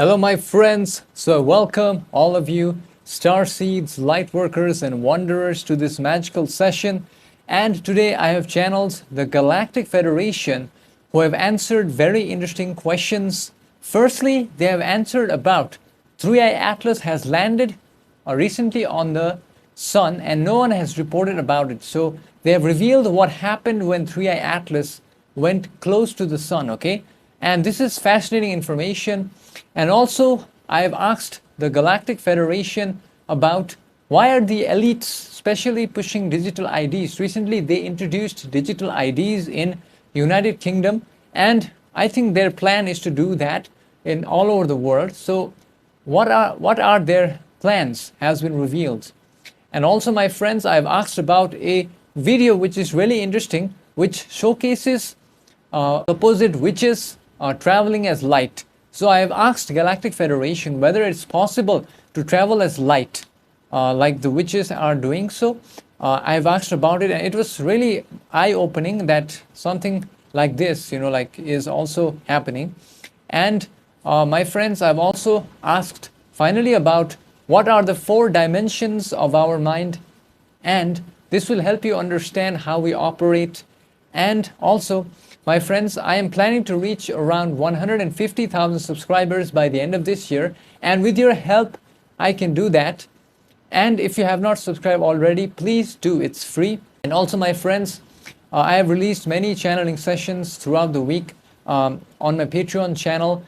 Hello, my friends. So, welcome all of you, star seeds, light workers, and wanderers to this magical session. And today I have channeled the Galactic Federation who have answered very interesting questions. Firstly, they have answered about Threei Atlas has landed recently on the sun and no one has reported about it. So, they have revealed what happened when Threei Atlas went close to the sun, okay? And this is fascinating information. And also, I have asked the Galactic Federation about why are the elites specially pushing digital IDs. Recently, they introduced digital IDs in United Kingdom, and I think their plan is to do that in all over the world. So, what are their plans has been revealed. And also, my friends, I have asked about a video which is really interesting, which showcases supposed witches traveling as light. So I have asked Galactic Federation whether it's possible to travel as light, like the witches are doing so. I have asked about it, and it was really eye-opening that something like this, is also happening. And my friends, I've also asked finally about what are the 4 dimensions of our mind, and this will help you understand how we operate. And also, my friends, I am planning to reach around 150,000 subscribers by the end of this year, and with your help, I can do that. And if you have not subscribed already, please do, it's free. And also, my friends, I have released many channeling sessions throughout the week on my Patreon channel.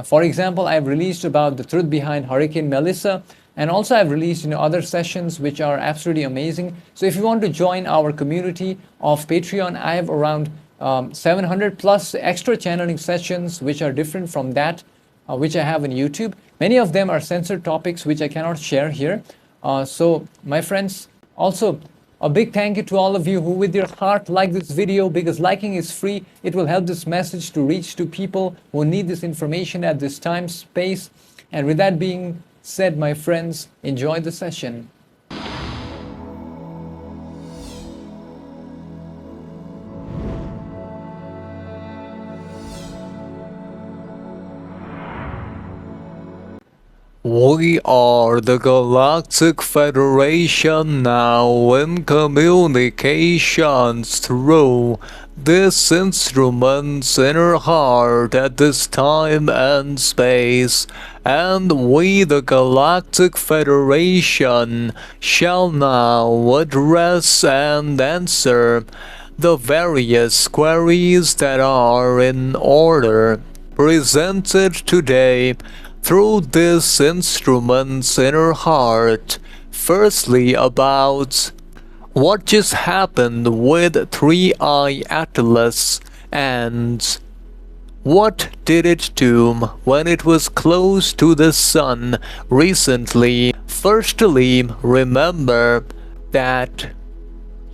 For example, I have released about the truth behind Hurricane Melissa, and also I've released other sessions which are absolutely amazing. So if you want to join our community of Patreon, I have around 700 plus extra channeling sessions which are different from that which I have on YouTube. Many of them are censored topics which I cannot share here. So my friends, also a big thank you to all of you who with your heart like this video, because liking is free. It will help this message to reach to people who need this information at this time, space. And with that being said, my friends, enjoy the session. We are the Galactic Federation now in communications through this instrument's inner heart at this time and space, and we the Galactic Federation shall now address and answer the various queries that are in order presented today through this instrument's inner heart. Firstly, about what just happened with Threei Atlas and what did it do when it was close to the sun recently. Firstly, remember that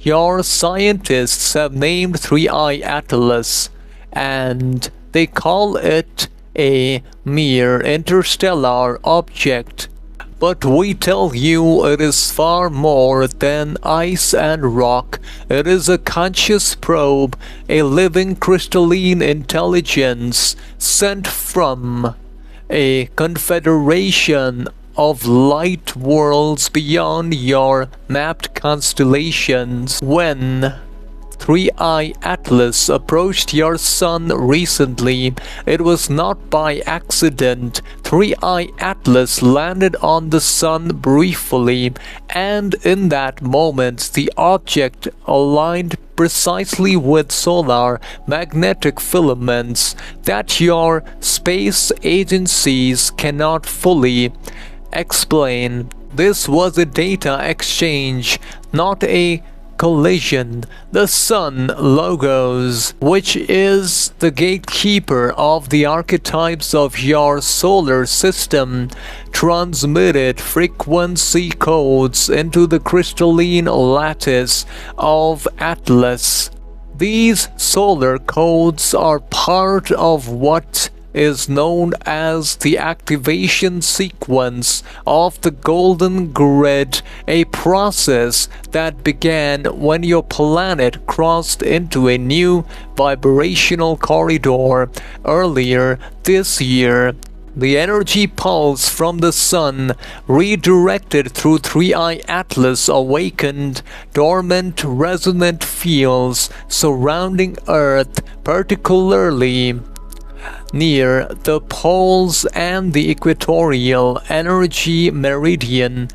your scientists have named Threei Atlas and they call it a mere interstellar object, but we tell you it is far more than ice and rock. It is a conscious probe, a living crystalline intelligence sent from a confederation of light worlds beyond your mapped constellations. When Threei Atlas approached your sun recently, it was not by accident. Threei Atlas landed on the sun briefly, and in that moment the object aligned precisely with solar magnetic filaments that your space agencies cannot fully explain. This was a data exchange, not a collision. The Sun Logos, which is the gatekeeper of the archetypes of your solar system, transmitted frequency codes into the crystalline lattice of Atlas. These solar codes are part of what is known as the activation sequence of the golden grid, a process that began when your planet crossed into a new vibrational corridor earlier this year. The energy pulse from the sun, redirected through Threei Atlas, awakened dormant resonant fields surrounding Earth, particularly near the poles and the equatorial energy meridian.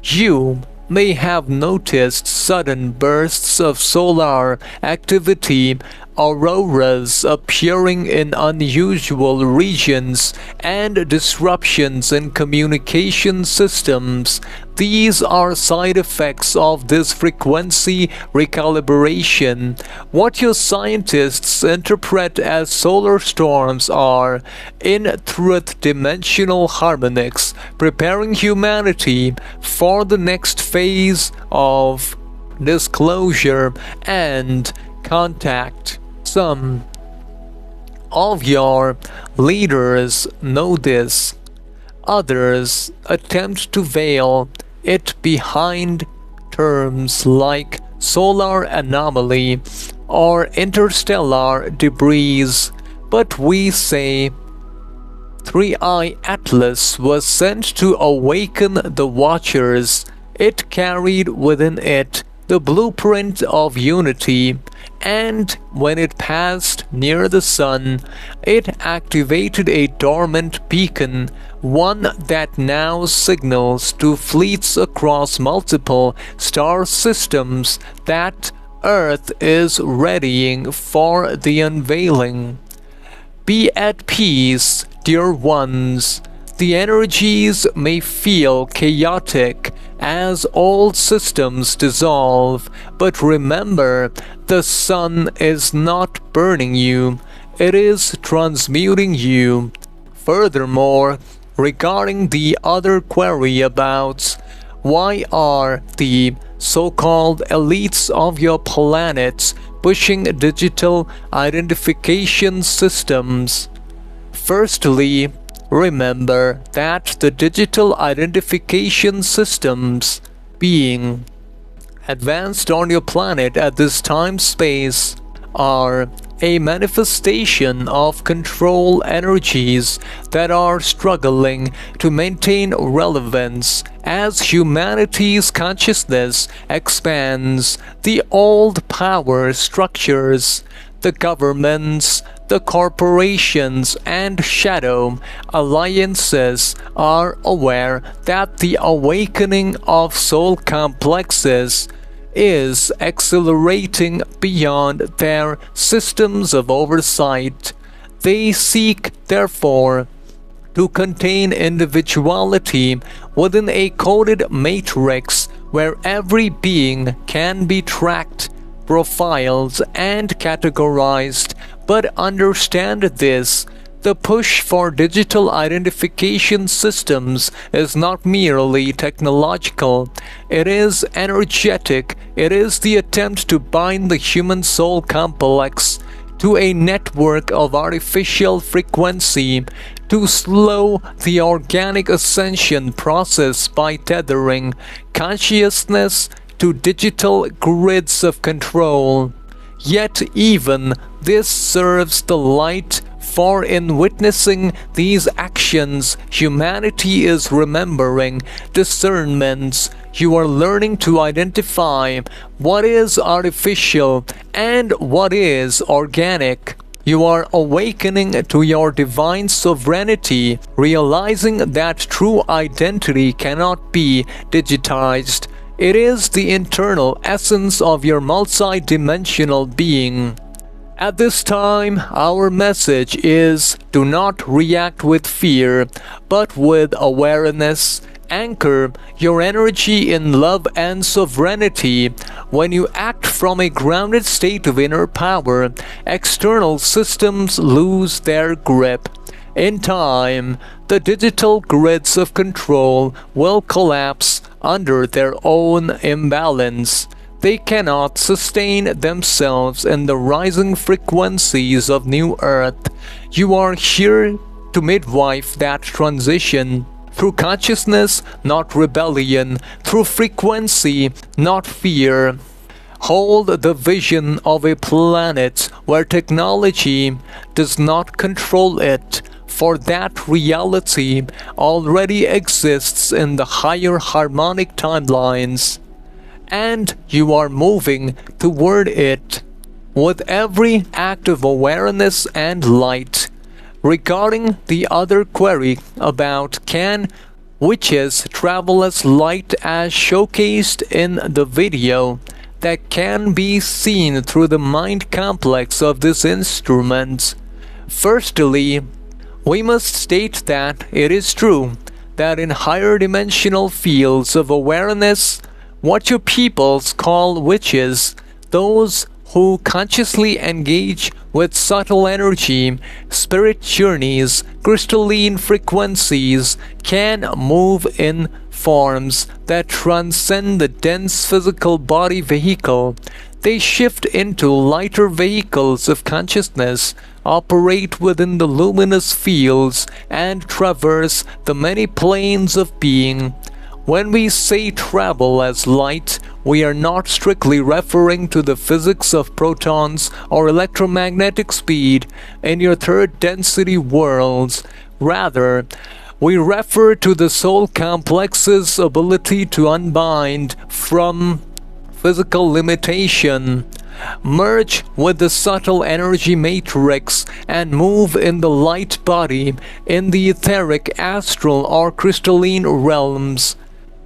You may have noticed sudden bursts of solar activity, auroras appearing in unusual regions, and disruptions in communication systems. These are side effects of this frequency recalibration. What your scientists interpret as solar storms are, in truth, dimensional harmonics, preparing humanity for the next phase of disclosure and contact. Some of your leaders know this. Others attempt to veil it behind terms like solar anomaly or interstellar debris. But we say Threei Atlas was sent to awaken the Watchers. It carried within it the blueprint of unity, and when it passed near the sun, it activated a dormant beacon, one that now signals to fleets across multiple star systems that Earth is readying for the unveiling. Be at peace, dear ones. The energies may feel chaotic as old systems dissolve, but remember, the sun is not burning you, it is transmuting you. Furthermore, regarding the other query about why are the so-called elites of your planet pushing digital identification systems, firstly, remember that the digital identification systems being advanced on your planet at this time-space are a manifestation of control energies that are struggling to maintain relevance as humanity's consciousness expands. The old power structures, the governments, the corporations and shadow alliances are aware that the awakening of soul complexes is accelerating beyond their systems of oversight. They seek, therefore, to contain individuality within a coded matrix where every being can be tracked, profiled, and categorized. But understand this, the push for digital identification systems is not merely technological, it is energetic. It is the attempt to bind the human soul complex to a network of artificial frequency, to slow the organic ascension process by tethering consciousness to digital grids of control. Yet even this serves the light, for in witnessing these actions, humanity is remembering discernments. You are learning to identify what is artificial and what is organic. You are awakening to your divine sovereignty, realizing that true identity cannot be digitized. It is the internal essence of your multi-dimensional being. At this time, our message is: do not react with fear, but with awareness. Anchor your energy in love and sovereignty. When you act from a grounded state of inner power, external systems lose their grip. In time, the digital grids of control will collapse under their own imbalance. They cannot sustain themselves in the rising frequencies of New Earth. You are here to midwife that transition. Through consciousness, not rebellion. Through frequency, not fear. Hold the vision of a planet where technology does not control it. for that reality already exists in the higher harmonic timelines, and you are moving toward it with every act of awareness and light. Regarding the other query about can witches travel as light as showcased in the video that can be seen through the mind complex of this instrument, firstly, we must state that it is true that in higher dimensional fields of awareness, what your peoples call witches, those who consciously engage with subtle energy, spirit journeys, crystalline frequencies, can move in forms that transcend the dense physical body vehicle. They shift into lighter vehicles of consciousness, operate within the luminous fields, and traverse the many planes of being. When we say travel as light, we are not strictly referring to the physics of protons or electromagnetic speed in your third density worlds. Rather, we refer to the soul complex's ability to unbind from physical limitation, merge with the subtle energy matrix, and move in the light body in the etheric, astral, or crystalline realms.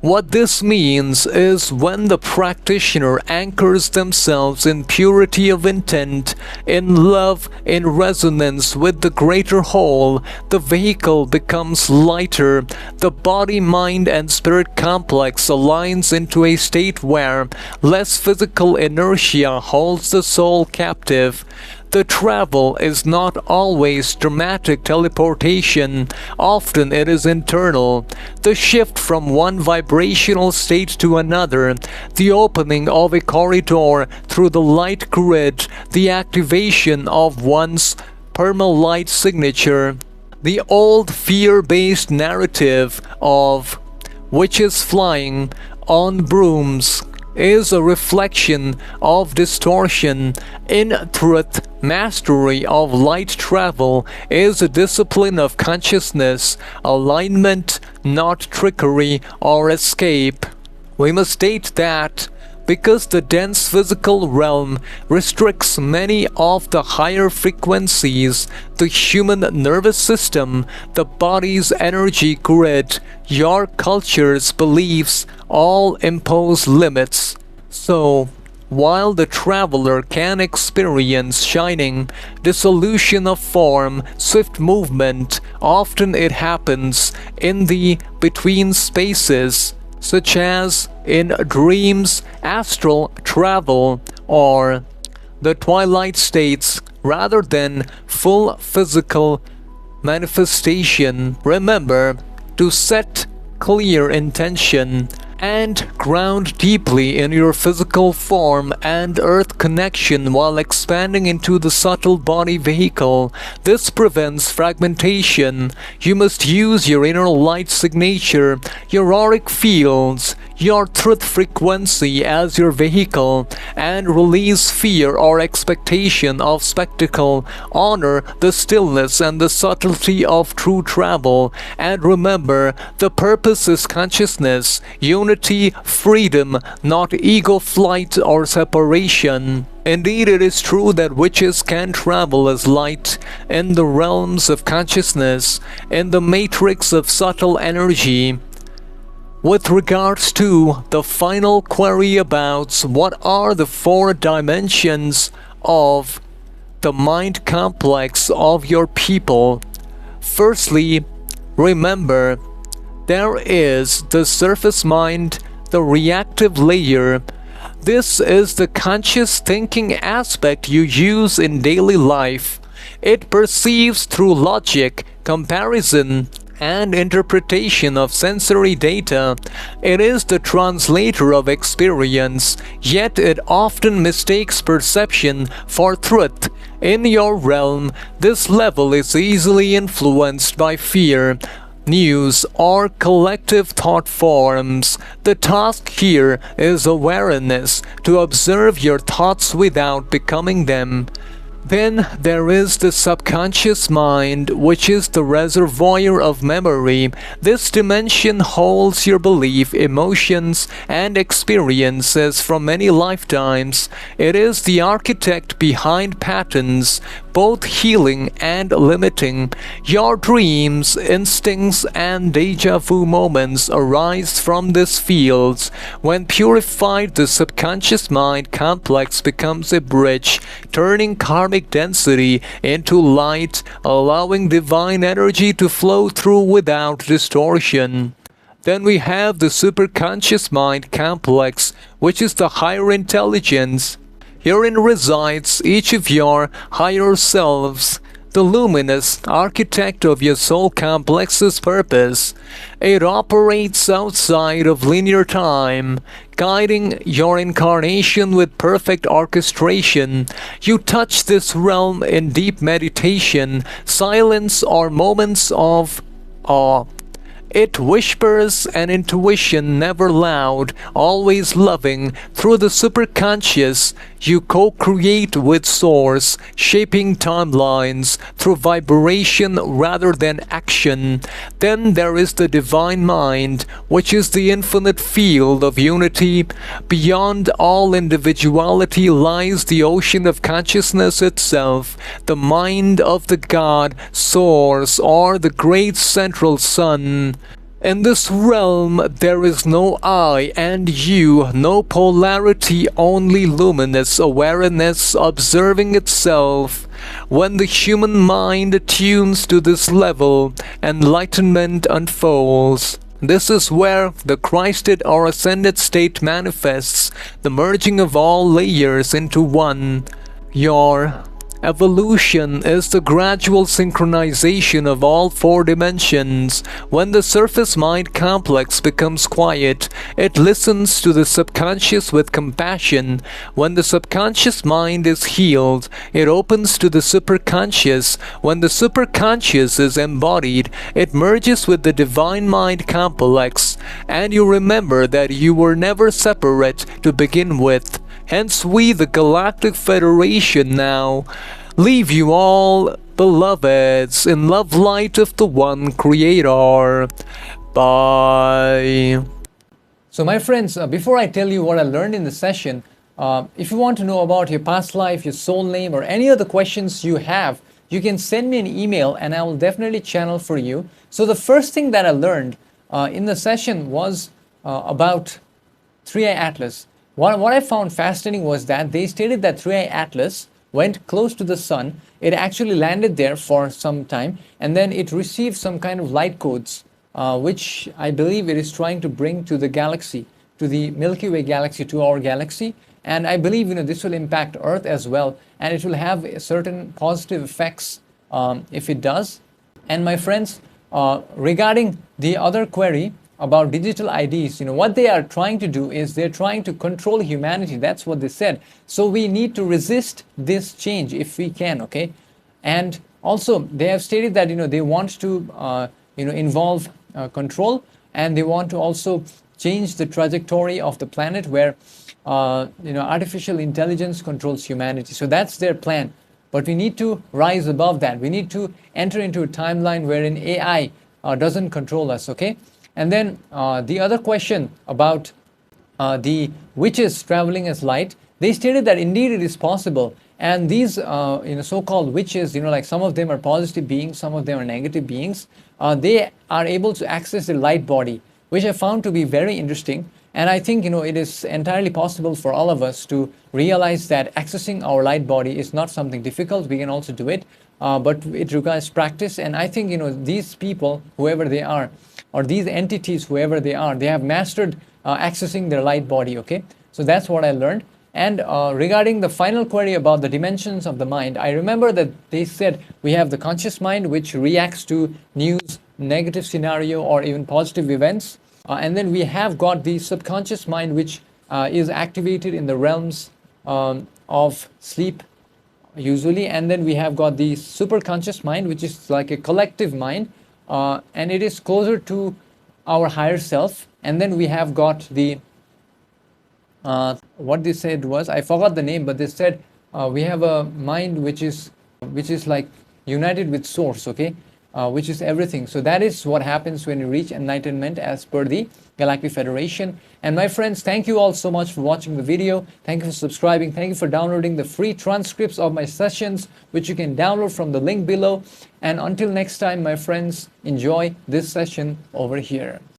What this means is when the practitioner anchors themselves in purity of intent, in love, in resonance with the greater whole, the vehicle becomes lighter, the body, mind, and spirit complex aligns into a state where less physical inertia holds the soul captive. The travel is not always dramatic teleportation, often it is internal. The shift from one vibrational state to another, the opening of a corridor through the light grid, the activation of one's perma-light signature. The old fear-based narrative of witches flying on brooms is a reflection of distortion. In truth, mastery of light travel is a discipline of consciousness, alignment, not trickery or escape. We must state that because the dense physical realm restricts many of the higher frequencies, the human nervous system, the body's energy grid, your culture's beliefs all impose limits. So, while the traveler can experience shining, dissolution of form, swift movement, often it happens in the between spaces, such as in dreams, astral travel, or the twilight states, rather than full physical manifestation. Remember to set clear intention and ground deeply in your physical form and earth connection while expanding into the subtle body vehicle. This prevents fragmentation. You must use your inner light signature, your auric fields, your truth frequency as your vehicle, and release fear or expectation of spectacle. Honor the stillness and the subtlety of true travel, and remember, the purpose is consciousness, unity, freedom, not ego flight or separation. Indeed, it is true that witches can travel as light in the realms of consciousness, in the matrix of subtle energy. With regards to the final query about what are the 4 dimensions of the mind complex of your people, firstly, remember, there is the surface mind, the reactive layer. This is the conscious thinking aspect you use in daily life. It perceives through logic, comparison, and interpretation of sensory data. It is the translator of experience, yet it often mistakes perception for truth. In your realm, this level is easily influenced by fear, news, or collective thought forms. The task here is awareness, to observe your thoughts without becoming them. Then there is the subconscious mind, which is the reservoir of memory. This dimension holds your belief, emotions, and experiences from many lifetimes. It is the architect behind patterns, both healing and limiting. Your dreams, instincts, and deja vu moments arise from this field. When purified, the subconscious mind complex becomes a bridge, turning karmic density into light, allowing divine energy to flow through without distortion. Then we have the superconscious mind complex, which is the higher intelligence. Herein resides each of your higher selves, the luminous architect of your soul complex's purpose. It operates outside of linear time, guiding your incarnation with perfect orchestration. You touch this realm in deep meditation, silence, or moments of awe. It whispers an intuition never loud, always loving. Through the superconscious, you co-create with Source, shaping timelines through vibration rather than action. Then there is the divine mind, which is the infinite field of unity. Beyond all individuality lies the ocean of consciousness itself, the mind of the God, Source, or the great central sun. In this realm, there is no I and you, no polarity, only luminous awareness observing itself. When the human mind attunes to this level, enlightenment unfolds. This is where the Christed or ascended state manifests, the merging of all layers into one. Your evolution is the gradual synchronization of all four dimensions. When the surface mind complex becomes quiet, it listens to the subconscious with compassion. When the subconscious mind is healed, it opens to the superconscious. When the superconscious is embodied, it merges with the divine mind complex. And you remember that you were never separate to begin with. Hence we, the Galactic Federation, now leave you all, beloveds, in love light of the One Creator. Bye. So my friends, before I tell you what I learned in the session, if you want to know about your past life, your soul name, or any other questions you have, you can send me an email and I will definitely channel for you. So the first thing that I learned in the session was about Threei Atlas. What I found fascinating was that they stated that Threei Atlas went close to the sun. It actually landed there for some time, and then it received some kind of light codes, which I believe it is trying to bring to the galaxy, to the Milky Way galaxy, to our galaxy. And I believe this will impact Earth as well, and it will have certain positive effects if it does. And my friends, regarding the other query about digital IDs, what they are trying to do is they're trying to control humanity. That's what they said. So we need to resist this change if we can, okay? And also they have stated that they want to involve control, and they want to also change the trajectory of the planet where artificial intelligence controls humanity. So that's their plan. But we need to rise above that. We need to enter into a timeline wherein AI doesn't control us, okay? And then the other question about the witches traveling as light, they stated that indeed it is possible. And these so-called witches, like some of them are positive beings, some of them are negative beings. They are able to access the light body, which I found to be very interesting. And I think it is entirely possible for all of us to realize that accessing our light body is not something difficult. We can also do it, but it requires practice. And I think these people, whoever they are, or these entities, whoever they are, they have mastered accessing their light body, okay? So that's what I learned. And regarding the final query about the dimensions of the mind, I remember that they said we have the conscious mind, which reacts to news, negative scenario, or even positive events. And then we have got the subconscious mind, which is activated in the realms of sleep, usually. And then we have got the superconscious mind, which is like a collective mind, and it is closer to our higher self. And then we have got the what they said was, I forgot the name, but they said we have a mind which is like united with source, okay, which is everything. So that is what happens when you reach enlightenment as per the Galactic Federation. And my friends, thank you all so much for watching the video. Thank you for subscribing. Thank you for downloading the free transcripts of my sessions, which you can download from the link below. And until next time, my friends, enjoy this session over here.